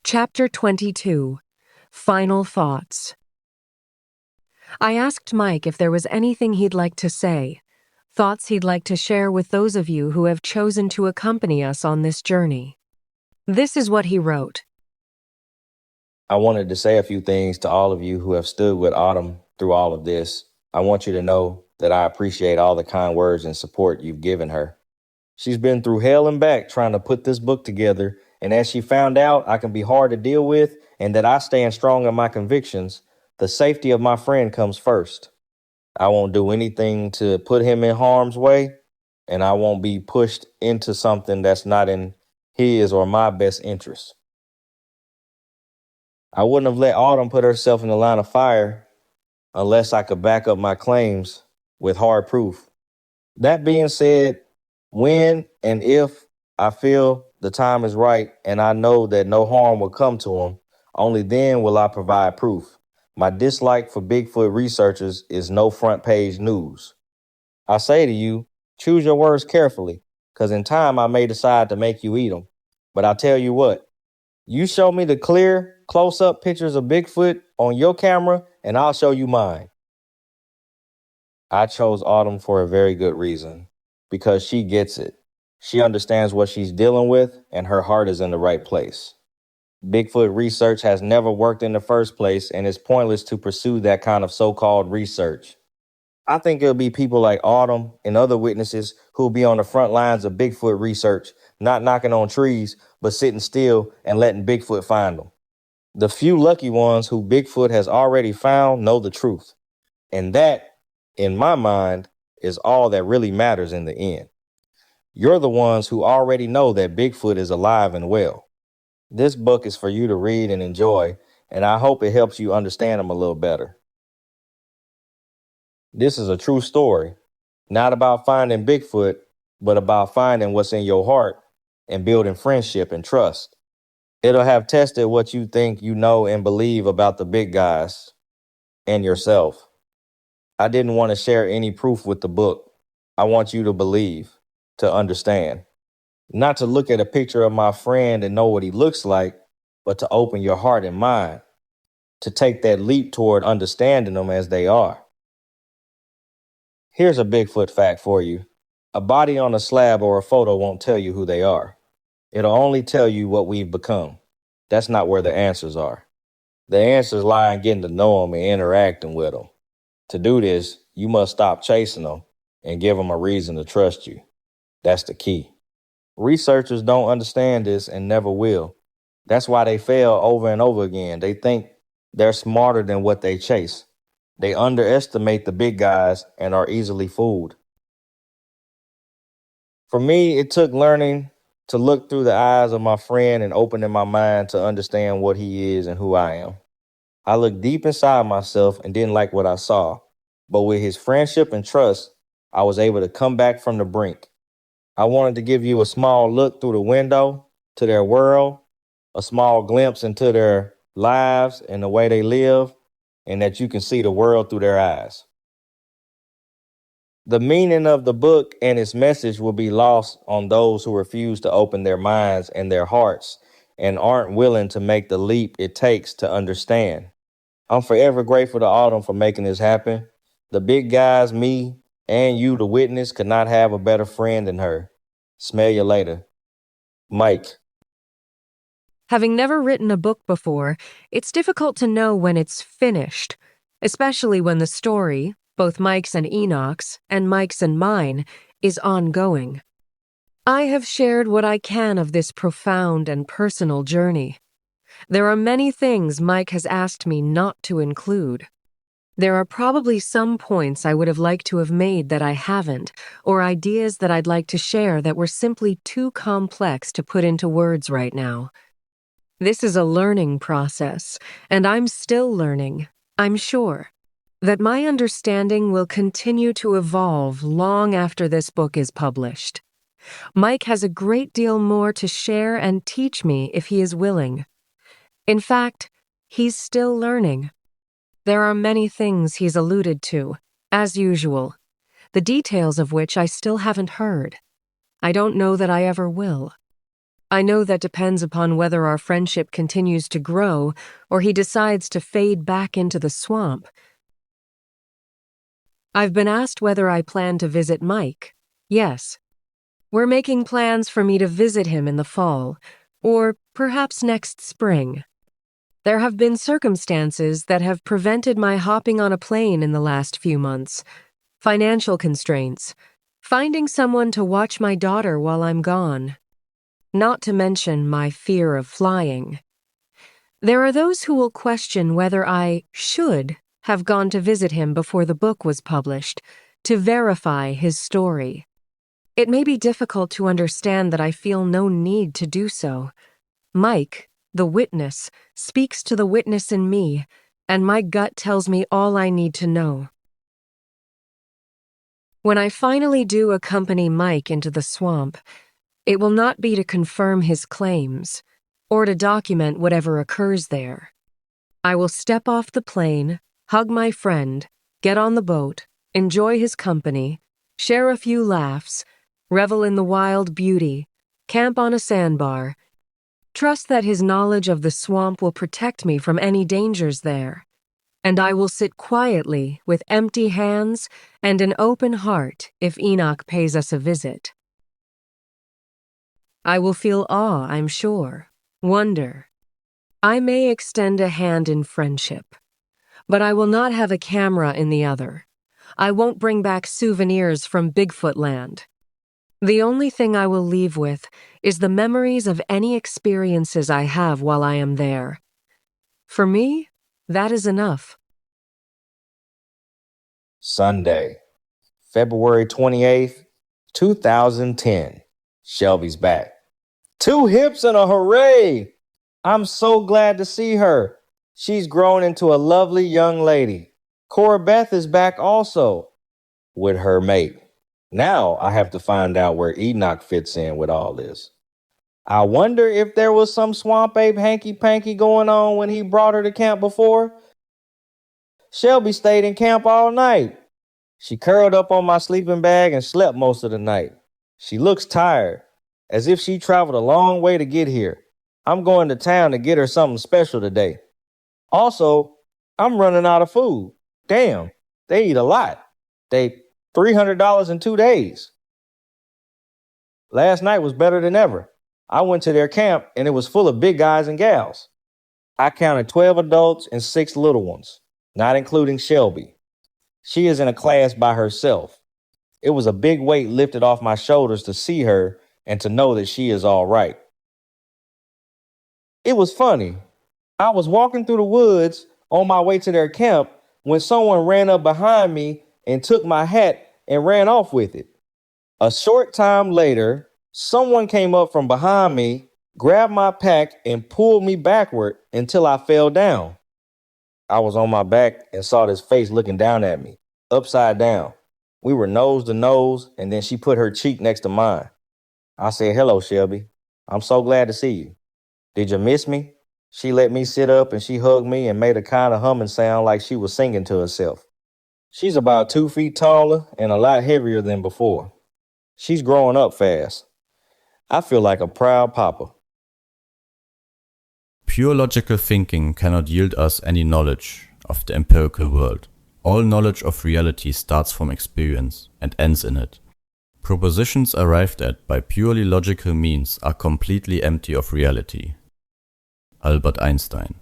Chapter 22. Final Thoughts. I asked Mike if there was anything he'd like to say, thoughts he'd like to share with those of you who have chosen to accompany us on this journey. This is what he wrote. I wanted to say a few things to all of you who have stood with Autumn through all of this. I want you to know that I appreciate all the kind words and support you've given her. She's been through hell and back trying to put this book together, and as she found out I can be hard to deal with and that I stand strong in my convictions, the safety of my friend comes first. I won't do anything to put him in harm's way, and I won't be pushed into something that's not in his or my best interest. I wouldn't have let Autumn put herself in the line of fire unless I could back up my claims with hard proof. That being said, when and if I feel the time is right and I know that no harm will come to him, only then will I provide proof. My dislike for Bigfoot researchers is no front page news. I say to you, choose your words carefully, because in time I may decide to make you eat them. But I tell you what, you show me the clear, close-up pictures of Bigfoot on your camera, and I'll show you mine. I chose Autumn for a very good reason, because she gets it. She understands what she's dealing with, and her heart is in the right place. Bigfoot research has never worked in the first place, and it's pointless to pursue that kind of so-called research. I think it'll be people like Autumn and other witnesses who'll be on the front lines of Bigfoot research, not knocking on trees, but sitting still and letting Bigfoot find them. The few lucky ones who Bigfoot has already found know the truth. And that, in my mind, is all that really matters in the end. You're the ones who already know that Bigfoot is alive and well. This book is for you to read and enjoy, and I hope it helps you understand him a little better. This is a true story, not about finding Bigfoot, but about finding what's in your heart and building friendship and trust. It'll have tested what you think you know and believe about the big guys and yourself. I didn't want to share any proof with the book. I want you to believe, to understand. Not to look at a picture of my friend and know what he looks like, but to open your heart and mind, to take that leap toward understanding them as they are. Here's a Bigfoot fact for you. A body on a slab or a photo won't tell you who they are. It'll only tell you what we've become. That's not where the answers are. The answers lie in getting to know them and interacting with them. To do this, you must stop chasing them and give them a reason to trust you. That's the key. Researchers don't understand this and never will. That's why they fail over and over again. They think they're smarter than what they chase. They underestimate the big guys and are easily fooled. For me, it took learning to look through the eyes of my friend and opening my mind to understand what he is and who I am. I looked deep inside myself and didn't like what I saw. But with his friendship and trust, I was able to come back from the brink. I wanted to give you a small look through the window to their world, a small glimpse into their lives and the way they live, and that you can see the world through their eyes. The meaning of the book and its message will be lost on those who refuse to open their minds and their hearts and aren't willing to make the leap it takes to understand. I'm forever grateful to Autumn for making this happen. The big guys, me, and you, the witness, could not have a better friend than her. Smell you later. Mike. Having never written a book before, it's difficult to know when it's finished, especially when the story, both Mike's and Enoch's, and Mike's and mine, is ongoing. I have shared what I can of this profound and personal journey. There are many things Mike has asked me not to include. There are probably some points I would have liked to have made that I haven't, or ideas that I'd like to share that were simply too complex to put into words right now. This is a learning process, and I'm still learning, I'm sure, that my understanding will continue to evolve long after this book is published. Mike has a great deal more to share and teach me if he is willing. In fact, he's still learning. There are many things he's alluded to, as usual, the details of which I still haven't heard. I don't know that I ever will. I know that depends upon whether our friendship continues to grow or he decides to fade back into the swamp. I've been asked whether I plan to visit Mike. Yes. We're making plans for me to visit him in the fall, or perhaps next spring. There have been circumstances that have prevented my hopping on a plane in the last few months. Financial constraints. Finding someone to watch my daughter while I'm gone. Not to mention my fear of flying. There are those who will question whether I should have gone to visit him before the book was published, to verify his story. It may be difficult to understand that I feel no need to do so. Mike, the witness, speaks to the witness in me, and my gut tells me all I need to know. When I finally do accompany Mike into the swamp, it will not be to confirm his claims, or to document whatever occurs there. I will step off the plane, hug my friend, get on the boat, enjoy his company, share a few laughs, revel in the wild beauty, camp on a sandbar, trust that his knowledge of the swamp will protect me from any dangers there, and I will sit quietly with empty hands and an open heart if Enoch pays us a visit. I will feel awe, I'm sure, wonder. I may extend a hand in friendship, but I will not have a camera in the other. I won't bring back souvenirs from Bigfoot land. The only thing I will leave with is the memories of any experiences I have while I am there. For me, that is enough. Sunday, February 28th, 2010. Shelby's back. 2 hips and a hooray! I'm so glad to see her. She's grown into a lovely young lady. Cora Beth is back also, with her mate. Now I have to find out where Enoch fits in with all this. I wonder if there was some swamp ape hanky-panky going on when he brought her to camp before. Shelby stayed in camp all night. She curled up on my sleeping bag and slept most of the night. She looks tired, as if she traveled a long way to get here. I'm going to town to get her something special today. Also, I'm running out of food. Damn, they eat a lot. They $300 in 2 days. Last night was better than ever. I went to their camp and it was full of big guys and gals. I counted 12 adults and 6 little ones, not including Shelby. She is in a class by herself. It was a big weight lifted off my shoulders to see her and to know that she is all right. It was funny. I was walking through the woods on my way to their camp when someone ran up behind me and took my hat and ran off with it. A short time later, someone came up from behind me, grabbed my pack, and pulled me backward until I fell down. I was on my back and saw this face looking down at me, upside down. We were nose to nose, and then she put her cheek next to mine. I said, "Hello, Shelby. I'm so glad to see you. Did you miss me?" She let me sit up and she hugged me and made a kind of humming sound like she was singing to herself. She's about 2 feet taller and a lot heavier than before. She's growing up fast. I feel like a proud papa. Pure logical thinking cannot yield us any knowledge of the empirical world. All knowledge of reality starts from experience and ends in it. Propositions arrived at by purely logical means are completely empty of reality. Albert Einstein.